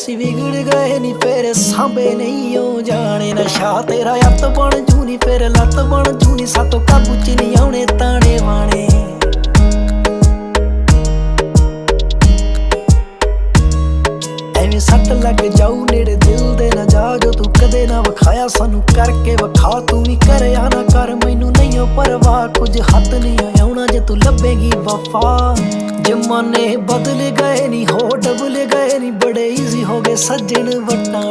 ਅਸੀਂ ਵਿਗੜ ਗਏ ਨੀ ਫੇਰ ਸਾਂਭੇ ਨਹੀਂ ਹੋ ਜਾਣੇ। ਨਸ਼ਾ ਤੇਰਾ ਅੱਤ ਬਣ ਜੂ ਨੀ ਫੇਰ ਲੱਤ ਬਣ ਜੂ ਨੀ, ਸਾਤੋਂ ਕਾਬੂ ਚ ਨਹੀਂ ਆਉਣੇ ਤਾਣੇ ਬਾਣੇ। ਐਵੇਂ ਸੱਟ ਲੱਗ ਜਾਊ ਨੇੜੇ ਦਿਲ ਦੇ ਨਾ ਜਾ, ਜੋ ਤੂੰ ਕਦੇ ਨਾ ਵਿਖਾਇਆ ਸਾਨੂੰ ਕਰਕੇ ਵਿਖਾ। ਤੂੰ ਵੀ ਕਰਿਆ ਨਾ ਕਰ ਮੈਨੂੰ ਨਹੀਂ ਓ ਪਰਵਾਹ, ਕੁਝ ਹੱਥ ਨਹੀਂ ਆਉਣਾ ਜੇ ਤੂੰ ਲੱਭੇਗੀ ਵਫਾ। ਜ਼ਮਾਨੇ ਬਦਲ ਗਏ ਨੀ ਹੋ ਡਬਲ ਗਏ ਨੀ, ਬੜੇ ਈਜ਼ੀ ਹੋ ਗਏ ਸੱਜਣ ਵਟਾਣੇ।